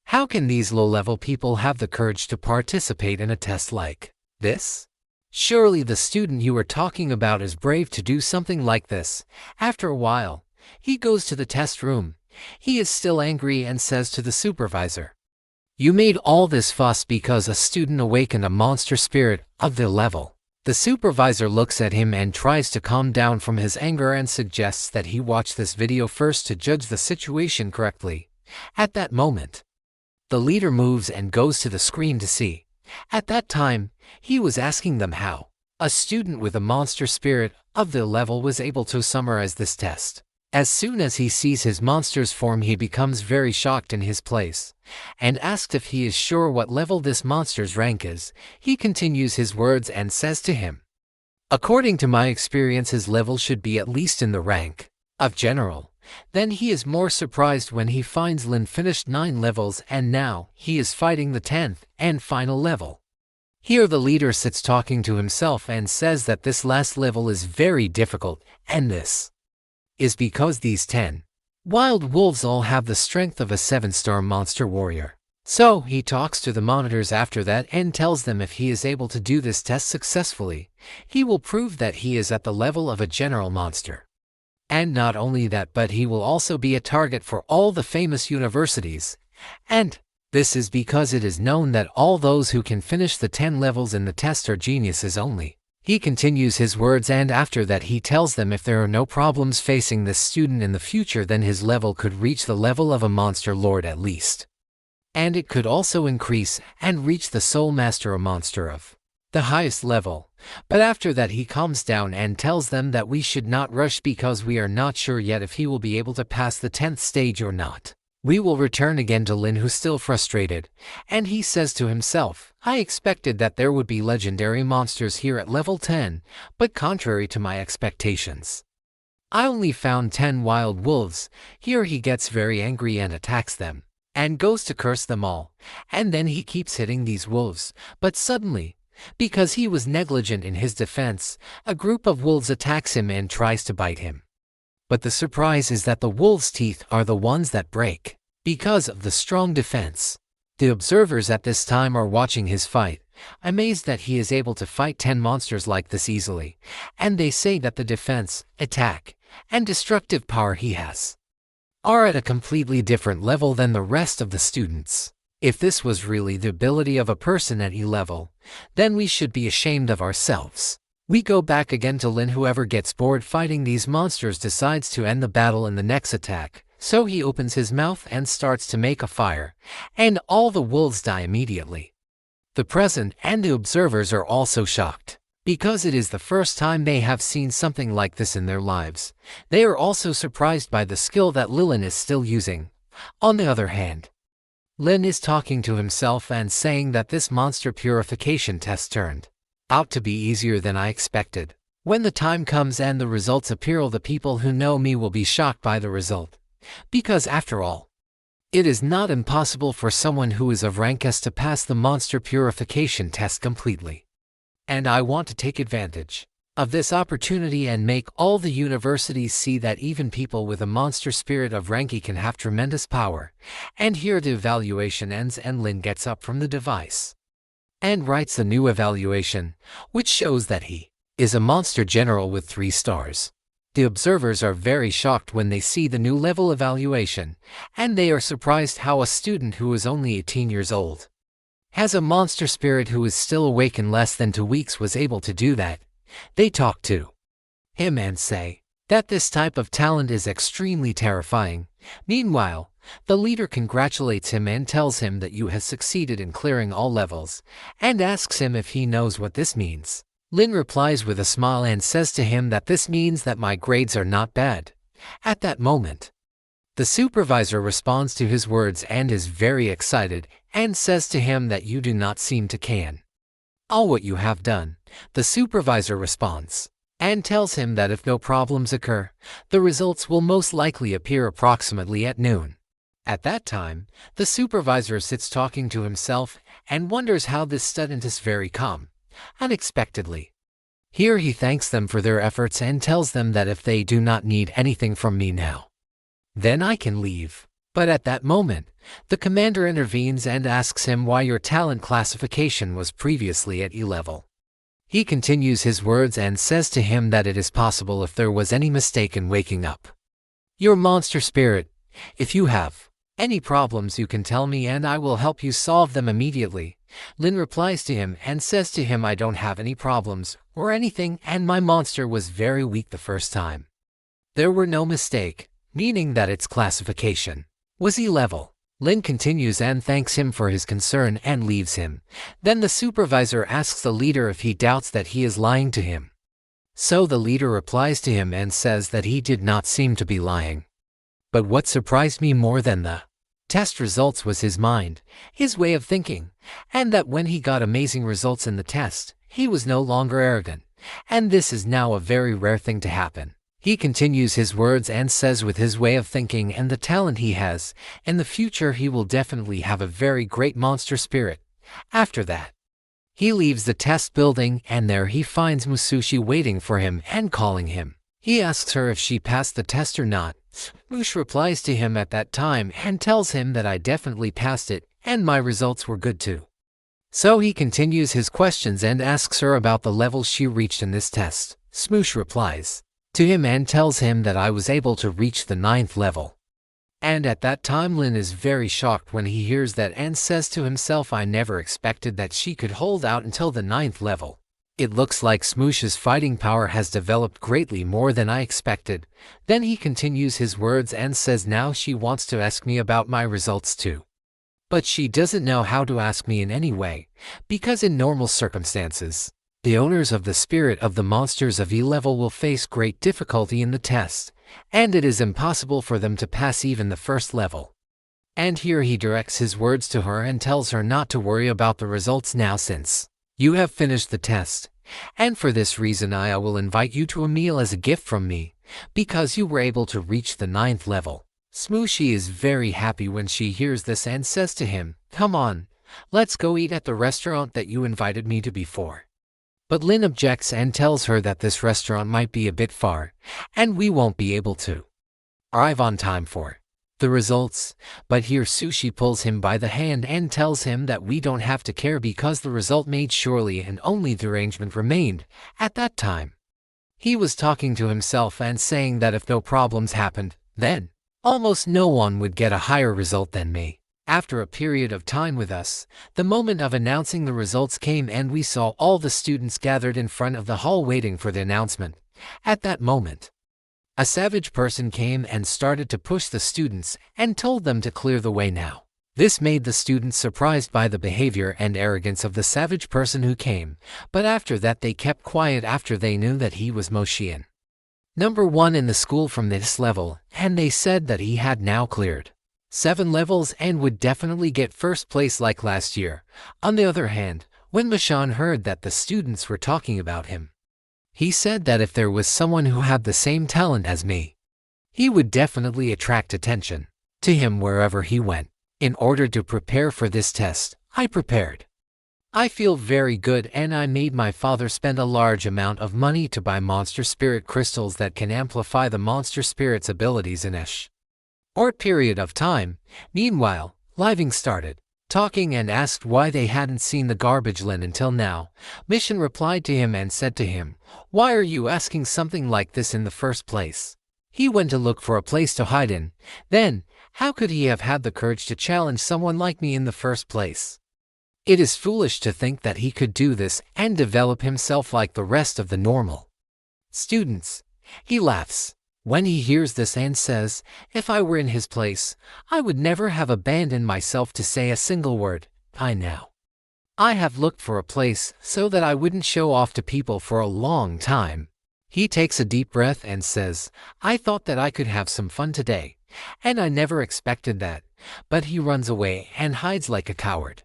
How can these low-level people have the courage to participate in a test like this? Surely the student you are talking about is brave to do something like this. After a while, he goes to the test room. He is still angry and says to the supervisor, You made all this fuss because a student awakened a monster spirit of the level. The supervisor looks at him and tries to calm down from his anger and suggests that he watch this video first to judge the situation correctly. At that moment, the leader moves and goes to the screen to see. At that time, he was asking them how a student with a monster spirit of the level was able to summarize this test. As soon as he sees his monster's form, he becomes very shocked in his place and asked if he is sure what level this monster's rank is. He continues his words and says to him, According to my experience, his level should be at least in the rank of general. Then he is more surprised when he finds Lin finished 9 levels and now he is fighting the 10th and final level. Here the leader sits talking to himself and says that this last level is very difficult, and this is because these 10 wild wolves all have the strength of a 7-star monster warrior. So he talks to the monitors after that and tells them if he is able to do this test successfully, he will prove that he is at the level of a general monster. And not only that, but he will also be a target for all the famous universities. And this is because it is known that all those who can finish the 10 levels in the test are geniuses only. He continues his words and after that he tells them if there are no problems facing this student in the future, then his level could reach the level of a monster lord at least. And it could also increase and reach the soul master, a monster of the highest level. But after that he calms down and tells them that we should not rush because we are not sure yet if he will be able to pass the 10th stage or not. We will return again to Lin, who's still frustrated, and he says to himself, I expected that there would be legendary monsters here at level 10, but contrary to my expectations, I only found 10 wild wolves. Here he gets very angry and attacks them, and goes to curse them all, and then he keeps hitting these wolves, but suddenly, because he was negligent in his defense, a group of wolves attacks him and tries to bite him. But the surprise is that the wolves' teeth are the ones that break because of the strong defense. The observers at this time are watching his fight, amazed that he is able to fight 10 monsters like this easily, and they say that the defense, attack, and destructive power he has are at a completely different level than the rest of the students. If this was really the ability of a person at E level, then we should be ashamed of ourselves. We go back again to Lin. Whoever gets bored fighting these monsters decides to end the battle in the next attack, so he opens his mouth and starts to make a fire, and all the wolves die immediately. The present and the observers are also shocked, because it is the first time they have seen something like this in their lives. They are also surprised by the skill that Lilin is still using. On the other hand, Lin is talking to himself and saying that this monster purification test turned out to be easier than I expected. When the time comes and the results appear, all the people who know me will be shocked by the result. Because after all, it is not impossible for someone who is of rank S to pass the monster purification test completely. and I want to take advantage of this opportunity and make all the universities see that even people with a monster spirit of Ranky can have tremendous power. And here the evaluation ends and Lin gets up from the device and writes a new evaluation, which shows that he is a monster general with 3 stars. The observers are very shocked when they see the new level evaluation, and they are surprised how a student who is only 18 years old has a monster spirit who is still awake in less than 2 weeks was able to do that. They talk to him and say that this type of talent is extremely terrifying. Meanwhile, the leader congratulates him and tells him that you has succeeded in clearing all levels, and asks him if he knows what this means. Lin replies with a smile and says to him that this means that my grades are not bad. At that moment, the supervisor responds to his words and is very excited and says to him that you do not seem to can all what you have done. The supervisor responds and tells him that if no problems occur, the results will most likely appear approximately at noon. At that time, the supervisor sits talking to himself and wonders how this student is very calm unexpectedly. Here he thanks them for their efforts and tells them that if they do not need anything from me now, then I can leave. But at that moment, the commander intervenes and asks him why your talent classification was previously at E level. He continues his words and says to him that it is possible if there was any mistake in waking up your monster spirit. If you have any problems you can tell me and I will help you solve them immediately. Lin replies to him and says to him I don't have any problems or anything and my monster was very weak the first time. There were no mistake, meaning that its classification was E level. Lin continues and thanks him for his concern and leaves him. Then the supervisor asks the leader if he doubts that he is lying to him. So the leader replies to him and says that he did not seem to be lying. But what surprised me more than the test results was his mind, his way of thinking, and that when he got amazing results in the test, he was no longer arrogant, and this is now a very rare thing to happen. He continues his words and says with his way of thinking and the talent he has, in the future he will definitely have a very great monster spirit. After that, he leaves the test building and there he finds Musushi waiting for him and calling him. He asks her if she passed the test or not. Mush replies to him at that time and tells him that I definitely passed it and my results were good too. So he continues his questions and asks her about the levels she reached in this test. Smoosh replies to him and tells him that I was able to reach the 9th level. And at that time Lin is very shocked when he hears that and says to himself I never expected that she could hold out until the 9th level. It looks like Smoosh's fighting power has developed greatly more than I expected. Then he continues his words and says now she wants to ask me about my results too. But she doesn't know how to ask me in any way, because in normal circumstances, the owners of the spirit of the monsters of E level will face great difficulty in the test, and it is impossible for them to pass even the 1st level. And here he directs his words to her and tells her not to worry about the results now since you have finished the test, and for this reason I will invite you to a meal as a gift from me, because you were able to reach the 9th level. Smooshy is very happy when she hears this and says to him, come on, let's go eat at the restaurant that you invited me to before. But Lin objects and tells her that this restaurant might be a bit far, and we won't be able to arrive on time for the results. But here Sushi pulls him by the hand and tells him that we don't have to care because the result made surely and only the arrangement remained. At that time, he was talking to himself and saying that if no problems happened, then almost no one would get a higher result than me. After a period of time with us, the moment of announcing the results came and we saw all the students gathered in front of the hall waiting for the announcement. At that moment, a savage person came and started to push the students and told them to clear the way now. This made the students surprised by the behavior and arrogance of the savage person who came, but after that they kept quiet after they knew that he was Moshian number 1 in the school from this level, and they said that he had now cleared 7 levels and would definitely get 1st place like last year. On the other hand, when Mashan heard that the students were talking about him, he said that if there was someone who had the same talent as me, he would definitely attract attention to him wherever he went. In order to prepare for this test, I prepared I feel very good, and I made my father spend a large amount of money to buy monster spirit crystals that can amplify the monster spirit's abilities in a short period of time. Meanwhile, Living started talking and asked why they hadn't seen the garbage bin until now. Mission replied to him and said to him, "Why are you asking something like this in the first place?" He went to look for a place to hide in. Then, how could he have had the courage to challenge someone like me in the first place? It is foolish to think that he could do this and develop himself like the rest of the normal students. He laughs when he hears this and says, "If I were in his place, I would never have abandoned myself to say a single word. I have looked for a place so that I wouldn't show off to people for a long time." He takes a deep breath and says, "I thought that I could have some fun today, and I never expected that," but he runs away and hides like a coward.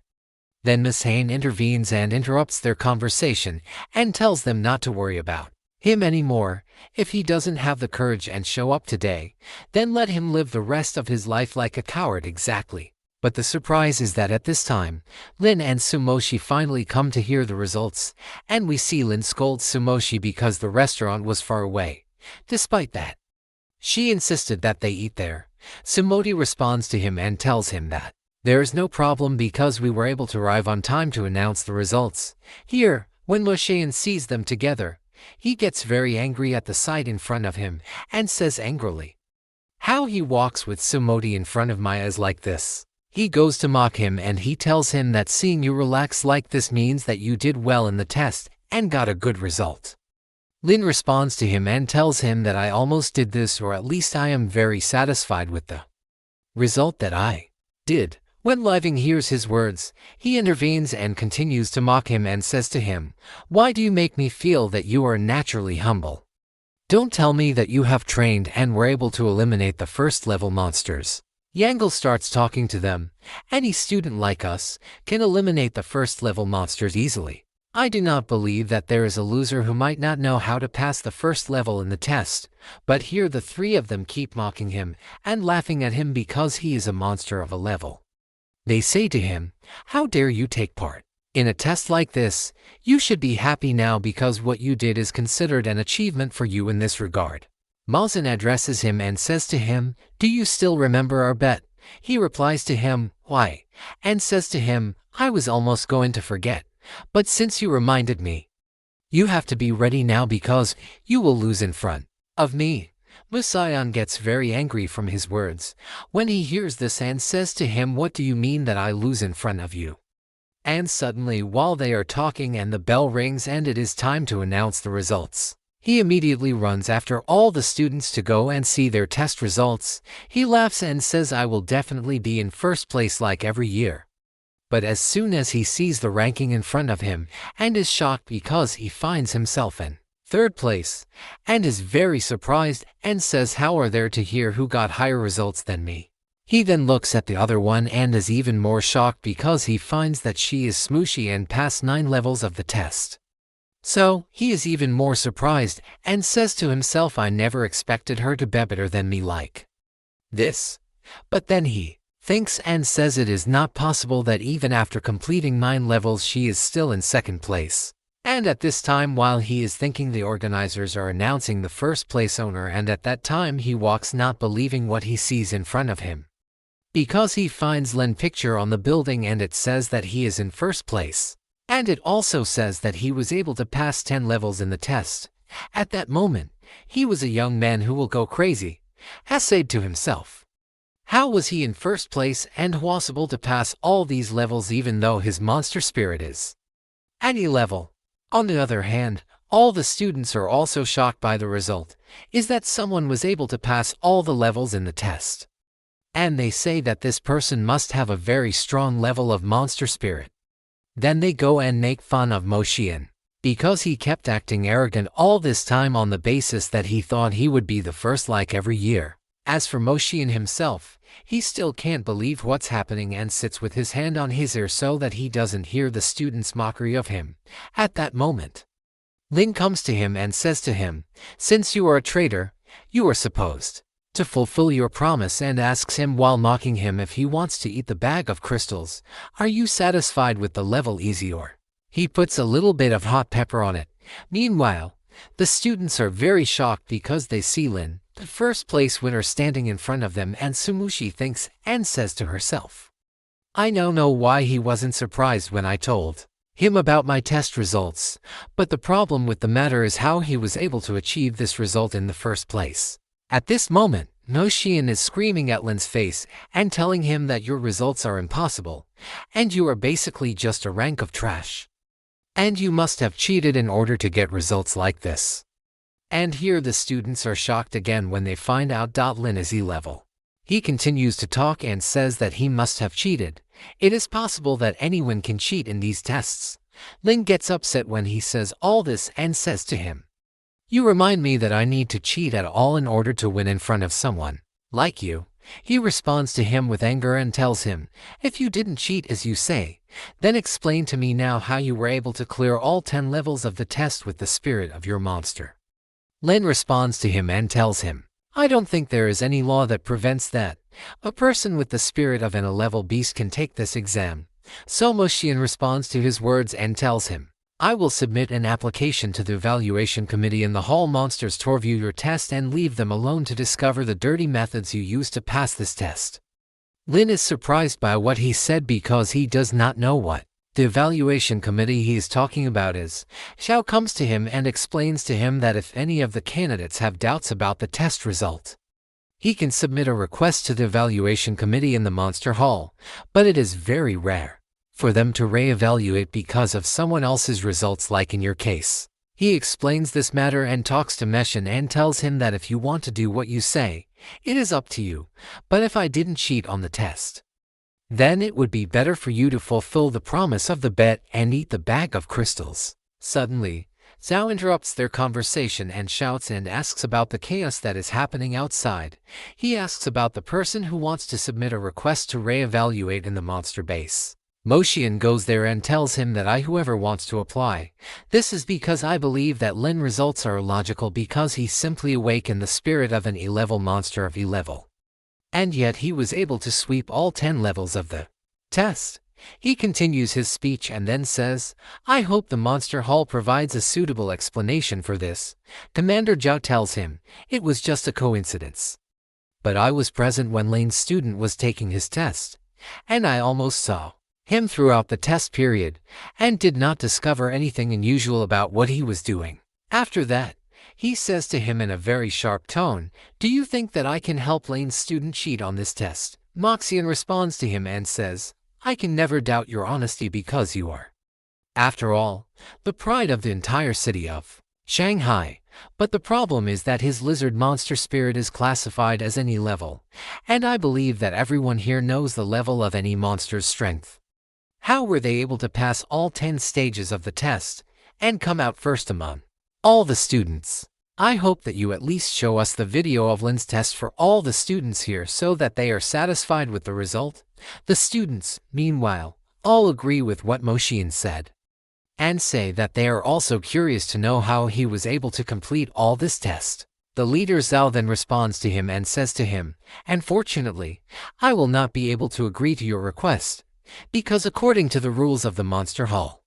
Then Miss Hain intervenes and interrupts their conversation and tells them not to worry about him anymore. If he doesn't have the courage and show up today, then let him live the rest of his life like a coward. Exactly. But the surprise is that at this time, Lin and Sumoshi finally come to hear the results, and we see Lin scold Sumoshi because the restaurant was far away. Despite that, she insisted that they eat there. Sumoshi responds to him and tells him that there is no problem because we were able to arrive on time to announce the results. Here, when Moshian sees them together, he gets very angry at the sight in front of him and says angrily how he walks with Sumoshi in front of Maya is like this. He goes to mock him and he tells him that seeing you relax like this means that you did well in the test and got a good result. Lin responds to him and tells him that I almost did this, or at least I am very satisfied with the result that I did. When Living hears his words, he intervenes and continues to mock him and says to him, "Why do you make me feel that you are naturally humble? Don't tell me that you have trained and were able to eliminate the first-level monsters." Yangle starts talking to them. "Any student like us can eliminate the first-level monsters easily. I do not believe that there is a loser who might not know how to pass the first level in the test." But here the three of them keep mocking him and laughing at him because he is a monster of a level. They say to him, "How dare you take part in a test like this? You should be happy now because what you did is considered an achievement for you in this regard." Mazen addresses him and says to him, "Do you still remember our bet?" He replies to him, "Why?" and says to him, "I was almost going to forget, but since you reminded me, you have to be ready now because you will lose in front of me." Musayan gets very angry from his words when he hears this and says to him, "What do you mean that I lose in front of you?" And suddenly, while they are talking and the bell rings and it is time to announce the results, he immediately runs after all the students to go and see their test results. He laughs and says, "I will definitely be in first place like every year." But as soon as he sees the ranking in front of him and is shocked because he finds himself in third place, and is very surprised and says, "How are there to hear who got higher results than me?" He then looks at the other one and is even more shocked because he finds that she is Smooshy and passed 9 levels of the test. So, he is even more surprised and says to himself, "I never expected her to be better than me like this." But then he thinks and says it is not possible that even after completing 9 levels she is still in second place. And at this time, while he is thinking, the organizers are announcing the first place owner, and at that time he walks not believing what he sees in front of him, because he finds Len's picture on the building and it says that he is in first place. And it also says that he was able to pass 10 levels in the test. At that moment, he was a young man who will go crazy, has said to himself. How was he in first place and possible to pass all these levels even though his monster spirit is any level? On the other hand, all the students are also shocked by the result, is that someone was able to pass all the levels in the test. And they say that this person must have a very strong level of monster spirit. Then they go and make fun of Moshian, because he kept acting arrogant all this time on the basis that he thought he would be the first like every year. As for Moshian himself, he still can't believe what's happening and sits with his hand on his ear so that he doesn't hear the students' mockery of him. At that moment, Lin comes to him and says to him, "Since you are a traitor, you are supposed to fulfill your promise and asks him while mocking him if he wants to eat the bag of crystals. Are you satisfied with the level easy or? He puts a little bit of hot pepper on it. Meanwhile, the students are very shocked because they see Lin, the first place winner, standing in front of them, and Sumushi thinks and says to herself, I don't know why he wasn't surprised when I told him about my test results, but the problem with the matter is how he was able to achieve this result in the first place. At this moment, Noshian is screaming at Lin's face and telling him that your results are impossible, and you are basically just a rank of trash. And you must have cheated in order to get results like this. And here the students are shocked again when they find out Lin is E-level. He continues to talk and says that he must have cheated. It is possible that anyone can cheat in these tests. Lin gets upset when he says all this and says to him, You remind me that I need to cheat at all in order to win in front of someone like you. He responds to him with anger and tells him, If you didn't cheat as you say, then explain to me now how you were able to clear all 10 levels of the test with the spirit of your monster. Lin responds to him and tells him, I don't think there is any law that prevents that. A person with the spirit of an A-level beast can take this exam. So Moshian responds to his words and tells him, I will submit an application to the evaluation committee in the hall monsters to review your test and leave them alone to discover the dirty methods you used to pass this test. Lin is surprised by what he said because he does not know what the evaluation committee he is talking about is. Xiao comes to him and explains to him that if any of the candidates have doubts about the test result, he can submit a request to the evaluation committee in the monster hall, but it is very rare for them to re-evaluate because of someone else's results, like in your case. He explains this matter and talks to Meshin and tells him that if you want to do what you say, it is up to you, but if I didn't cheat on the test, then it would be better for you to fulfill the promise of the bet and eat the bag of crystals. Suddenly, Zhao interrupts their conversation and shouts and asks about the chaos that is happening outside. He asks about the person who wants to submit a request to re-evaluate in the monster base. Moshian goes there and tells him that whoever wants to apply. This is because I believe that Lin results are illogical because he simply awakened the spirit of an E-level monster of E-level. And yet he was able to sweep all 10 levels of the test. He continues his speech and then says, I hope the Monster Hall provides a suitable explanation for this. Commander Zhao tells him, it was just a coincidence. But I was present when Lane's student was taking his test, and I almost saw him throughout the test period, and did not discover anything unusual about what he was doing. After that, he says to him in a very sharp tone, Do you think that I can help Lane's student cheat on this test? Moxian responds to him and says, I can never doubt your honesty because you are, after all, the pride of the entire city of Shanghai. But the problem is that his lizard monster spirit is classified as any level, and I believe that everyone here knows the level of any monster's strength. How were they able to pass all 10 stages of the test and come out first among all the students? I hope that you at least show us the video of Lin's test for all the students here so that they are satisfied with the result. The students, meanwhile, all agree with what Moshian said and say that they are also curious to know how he was able to complete all this test. The leader Zhao then responds to him and says to him, Unfortunately, I will not be able to agree to your request, because according to the rules of the Monster Hall,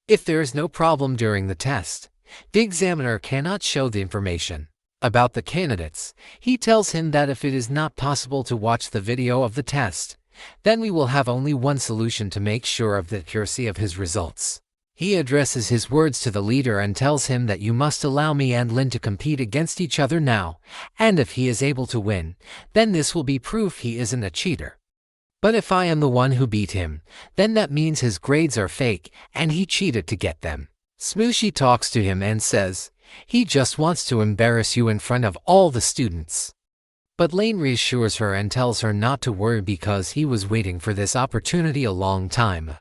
if there is no problem during the test, the examiner cannot show the information about the candidates. He tells him that if it is not possible to watch the video of the test, then we will have only one solution to make sure of the accuracy of his results. He addresses his words to the leader and tells him that you must allow me and Lin to compete against each other now, and if he is able to win, then this will be proof he isn't a cheater. But if I am the one who beat him, then that means his grades are fake and he cheated to get them. Smooshy talks to him and says, he just wants to embarrass you in front of all the students. But Lane reassures her and tells her not to worry because he was waiting for this opportunity a long time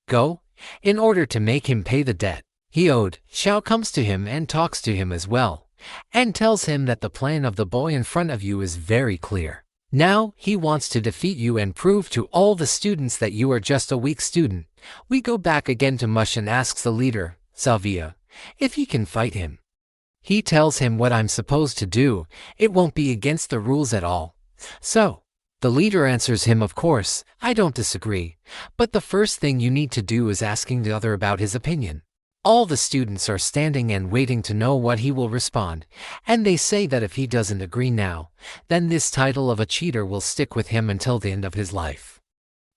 ago, in order to make him pay the debt he owed. Xiao comes to him and talks to him as well, and tells him that the plan of the boy in front of you is very clear. Now, he wants to defeat you and prove to all the students that you are just a weak student. We go back again to Mush and asks the leader, Salvia, if he can fight him. He tells him what I'm supposed to do. It won't be against the rules at all. So, the leader answers him, of course, I don't disagree. But the first thing you need to do is asking the other about his opinion. All the students are standing and waiting to know what he will respond, and they say that if he doesn't agree now, then this title of a cheater will stick with him until the end of his life.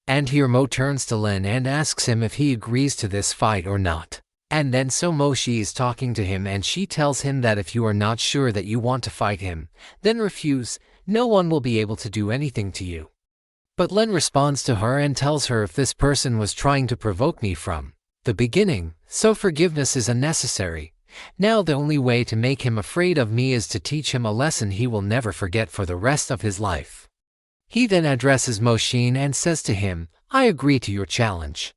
And here Mo turns to Lin and asks him if he agrees to this fight or not. And then so Moshi is talking to him and she tells him that if you are not sure that you want to fight him, then refuse, no one will be able to do anything to you. But Len responds to her and tells her if this person was trying to provoke me from the beginning, so forgiveness is unnecessary. Now the only way to make him afraid of me is to teach him a lesson he will never forget for the rest of his life. He then addresses Moshin and says to him, I agree to your challenge.